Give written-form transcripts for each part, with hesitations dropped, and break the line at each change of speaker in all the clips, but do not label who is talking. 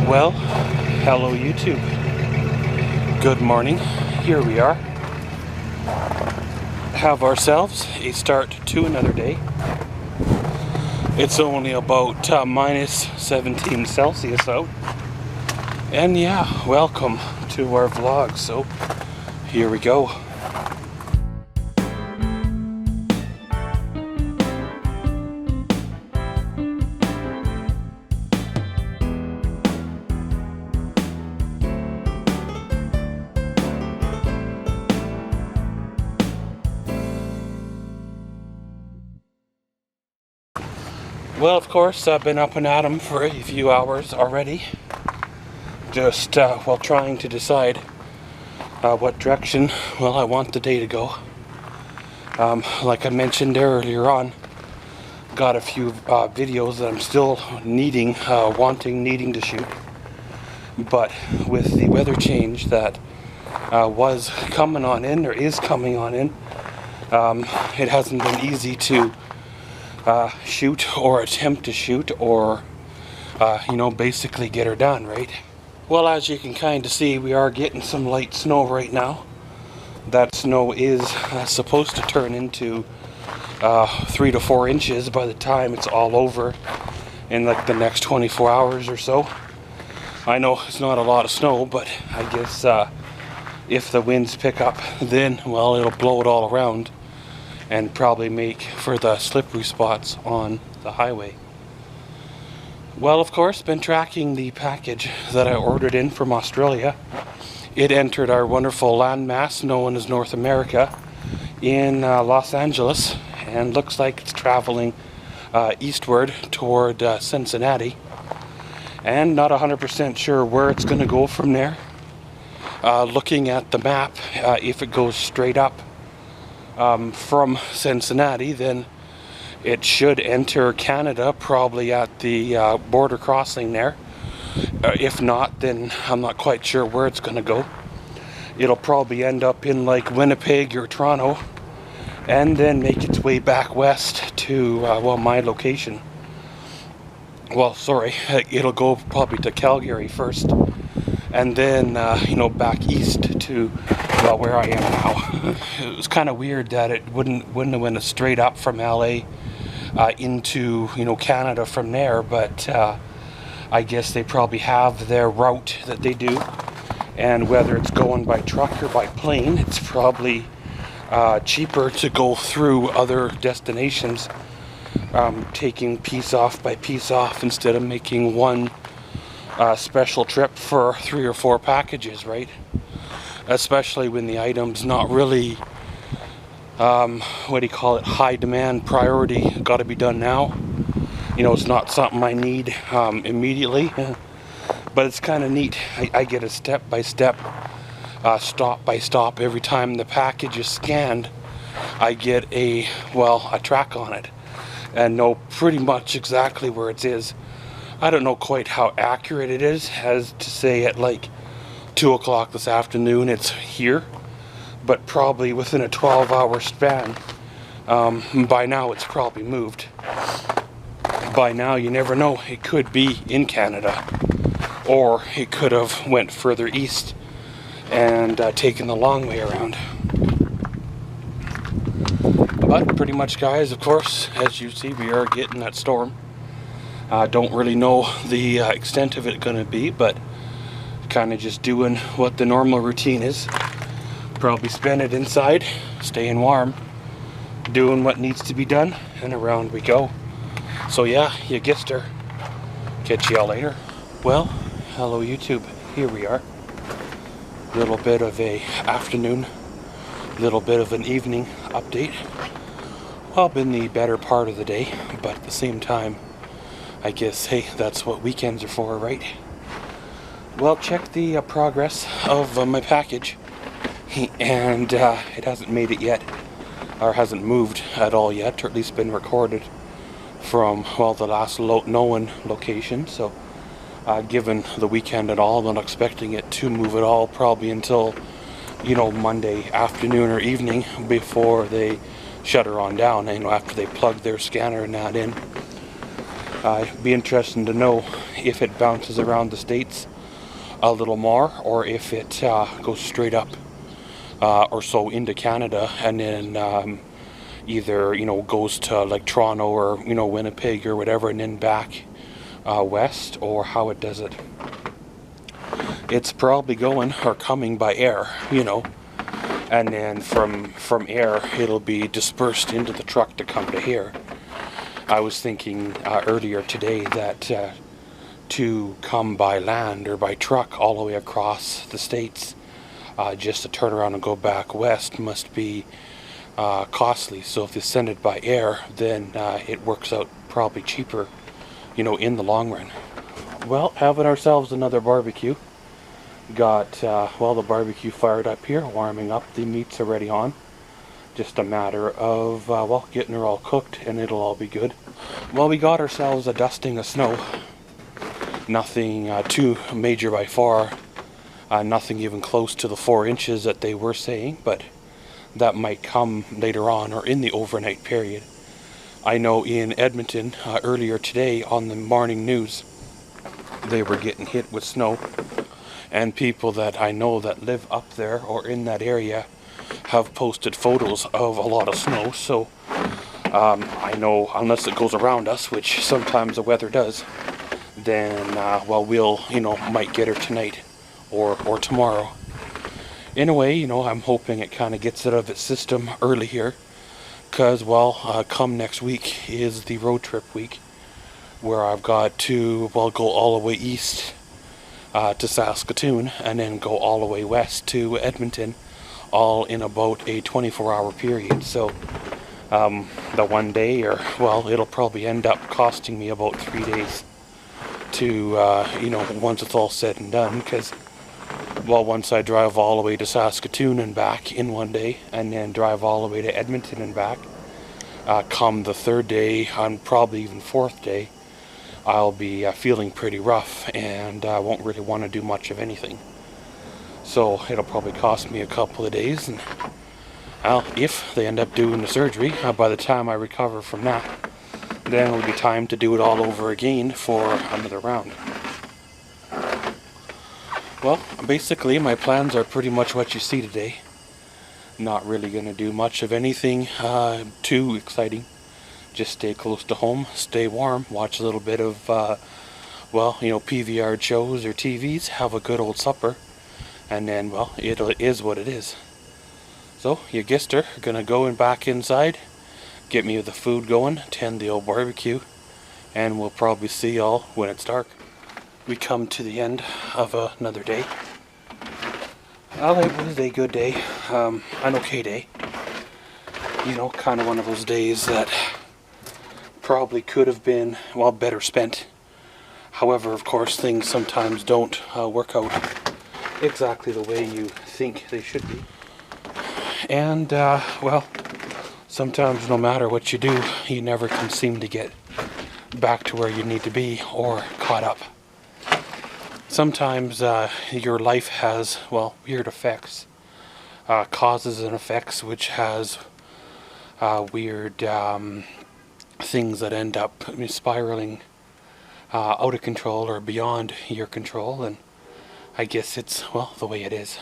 Well, hello YouTube. Good morning. Here we are. Have ourselves a start to another day. It's only about minus 17 Celsius out. And yeah, welcome to our vlog. So here we go. Well, of course, I've been up and at 'em for a few hours already. Just while trying to decide what direction, I want the day to go. Like I mentioned earlier on, got a few videos that I'm still needing to shoot. But with the weather change that was coming on in, or is coming on in, it hasn't been easy to shoot or attempt to shoot or basically get her done, right? Well, as you can kind of see, we are getting some light snow right now. That snow is supposed to turn into 3 to 4 inches by the time it's all over in like the next 24 hours or so. I know it's not a lot of snow, but I guess if the winds pick up, then it'll blow it all around and probably make for the slippery spots on the highway. Well, of course, been tracking the package that I ordered in from Australia. It entered our wonderful landmass known as North America in Los Angeles, and looks like it's traveling eastward toward Cincinnati, and not 100% sure where it's going to go from there. Looking at the map, if it goes straight up from Cincinnati, then it should enter Canada, probably at the border crossing there. If not, then I'm not quite sure where it's going to go. It'll probably end up in like Winnipeg or Toronto, and then make its way back west to my location. Well, sorry, it'll go probably to Calgary first, and then back east to where I am now. It was kind of weird that it wouldn't have went straight up from LA into Canada from there, but I guess they probably have their route that they do, and whether it's going by truck or by plane, it's probably cheaper to go through other destinations, taking piece off by piece off instead of making one special trip for 3 or 4 packages, right? Especially when the item's not really high demand priority, got to be done now. It's not something I need immediately, but it's kind of neat. I get a step by step, stop by stop every time the package is scanned. I get a track on it and know pretty much exactly where it is. I don't know quite how accurate it is, as to say at like 2 o'clock this afternoon it's here, but probably within a 12-hour span, by now it's probably moved. By now, you never know, it could be in Canada, or it could have went further east and taken the long way around. But pretty much, guys, of course, as you see, we are getting that storm. Don't really know the extent of it going to be, but kind of just doing what the normal routine is. Probably spend it inside, staying warm, doing what needs to be done, and around we go. So yeah, you guessed her. Catch y'all later. Well, hello YouTube. Here we are. Little bit of a afternoon, little bit of an evening update. Well, been the better part of the day, but at the same time, I guess, hey, that's what weekends are for, right? Well, check the progress of my package, and it hasn't made it yet, or hasn't moved at all yet, or at least been recorded from, the last known location. So given the weekend at all, I'm not expecting it to move at all, probably until Monday afternoon or evening, before they shut her on down, after they plug their scanner and that in. It'd be interesting to know if it bounces around the States a little more, or if it goes straight up or so into Canada, and then either, you know, goes to like Toronto or, you know, Winnipeg or whatever, and then back west, or how it does it. It's probably going or coming by air, you know, and then from air it'll be dispersed into the truck to come to here. I was thinking earlier today that to come by land or by truck all the way across the States, just to turn around and go back west must be costly. So if they send it by air, then it works out probably cheaper, you know, in the long run. Well, having ourselves another barbecue. Got well, the barbecue fired up here, warming up. The meat's already on. Just a matter of well, getting her all cooked, and it'll all be good. Well, we got ourselves a dusting of snow. Nothing too major by far. Nothing even close to the 4 inches that they were saying, but that might come later on or in the overnight period. I know in Edmonton earlier today on the morning news, they were getting hit with snow, and people that I know that live up there or in that area have posted photos of a lot of snow. So I know unless it goes around us, which sometimes the weather does, then well, we'll, you know, might get her tonight or tomorrow. In a way, you know, I'm hoping it kind of gets it out of its system early here, because, well, come next week is the road trip week, where I've got to, well, go all the way east to Saskatoon, and then go all the way west to Edmonton, all in about a 24-hour period. So the one day, or, well, it'll probably end up costing me about 3 days to, you know, once it's all said and done, because, well, once I drive all the way to Saskatoon and back in one day, and then drive all the way to Edmonton and back, come the third day, and probably even fourth day, I'll be feeling pretty rough, and I won't really want to do much of anything. So it'll probably cost me a couple of days, and well, if they end up doing the surgery, by the time I recover from that, then it'll be time to do it all over again for another round. Well, basically my plans are pretty much what you see today. Not really going to do much of anything too exciting. Just stay close to home, stay warm, watch a little bit of, well, you know, PVR shows or TVs, have a good old supper, and then, well, it is what it is. So, you guessed her, gonna go and back inside, get me the food going, tend the old barbecue, and we'll probably see y'all when it's dark. We come to the end of another day. Well, it was a good day, an okay day. You know, kind of one of those days that probably could have been, well, better spent. However, of course, things sometimes don't work out exactly the way you think they should be. And, well, sometimes no matter what you do, you never can seem to get back to where you need to be or caught up. Sometimes your life has, well, weird effects, causes and effects, which has weird things that end up spiraling out of control or beyond your control, and I guess it's, well, the way it is.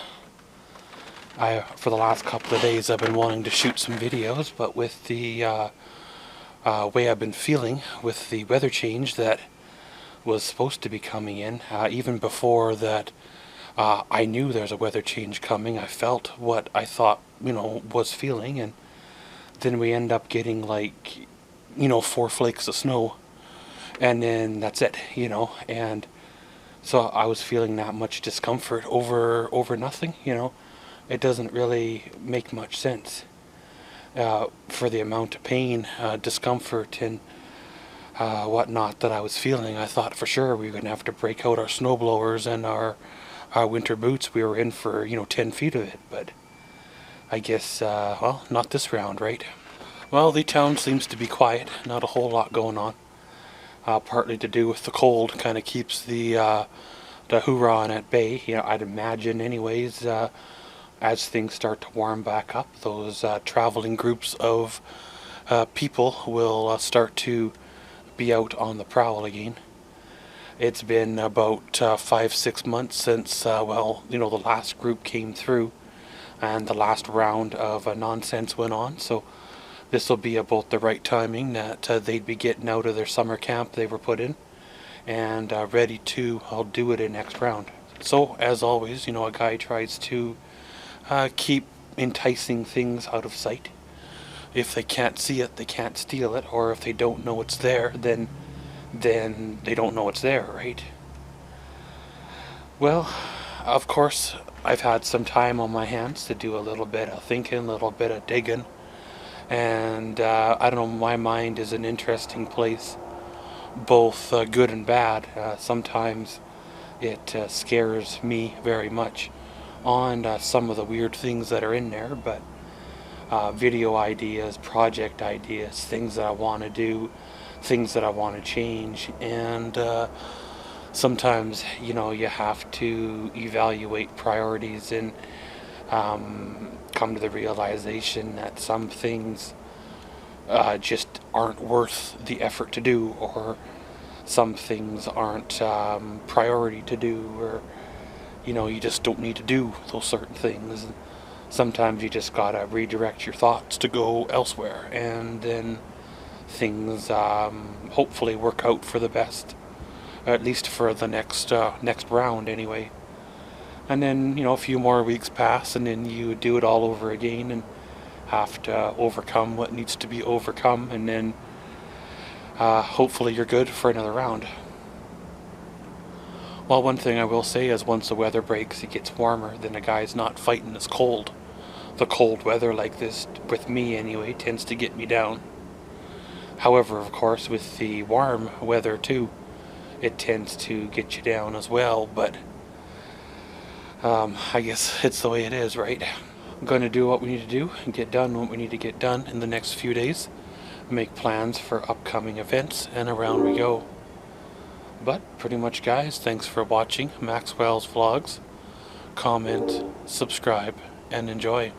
For the last couple of days I've been wanting to shoot some videos, but with the way I've been feeling with the weather change that was supposed to be coming in, even before that I knew there's a weather change coming, I felt what I thought, you know, was feeling, and then we end up getting like, you know, 4 flakes of snow, and then that's it, you know. And so I was feeling that much discomfort over nothing, you know. It doesn't really make much sense for the amount of pain, discomfort, and whatnot that I was feeling. I thought for sure we were going to have to break out our snowblowers and our winter boots. We were in for, you know, 10 feet of it, but I guess, well, not this round, right? Well, the town seems to be quiet, not a whole lot going on. Partly to do with the cold, kind of keeps the hoorah at bay, you know, I'd imagine anyways. As things start to warm back up, those traveling groups of people will start to be out on the prowl again. It's been about 5-6 months since, well, the last group came through and the last round of nonsense went on. So this will be about the right timing that they'd be getting out of their summer camp they were put in and ready to, I'll do it in next round. So as always, a guy tries to keep enticing things out of sight. If they can't see it, they can't steal it, or if they don't know it's there, then they don't know it's there, right? Well, of course, I've had some time on my hands to do a little bit of thinking, a little bit of digging, and I don't know, my mind is an interesting place, both good and bad. Sometimes it scares me very much on some of the weird things that are in there, but video ideas, project ideas, things that I want to do, things that I want to change, and sometimes you have to evaluate priorities and come to the realization that some things just aren't worth the effort to do, or some things aren't priority to do, or you just don't need to do those certain things. And sometimes you just gotta redirect your thoughts to go elsewhere, and then things hopefully work out for the best, at least for the next round anyway. And then a few more weeks pass, and then you do it all over again and have to overcome what needs to be overcome, and then hopefully you're good for another round. Well, one thing I will say is once the weather breaks, it gets warmer, then the guy's not fighting this cold. The cold weather like this, with me anyway, tends to get me down. However, of course, with the warm weather too, it tends to get you down as well, but I guess it's the way it is, right? I'm going to do what we need to do and get done what we need to get done in the next few days. Make plans for upcoming events, and around we go. But pretty much, guys, thanks for watching Maxwell's Vlogs. Comment, subscribe, and enjoy.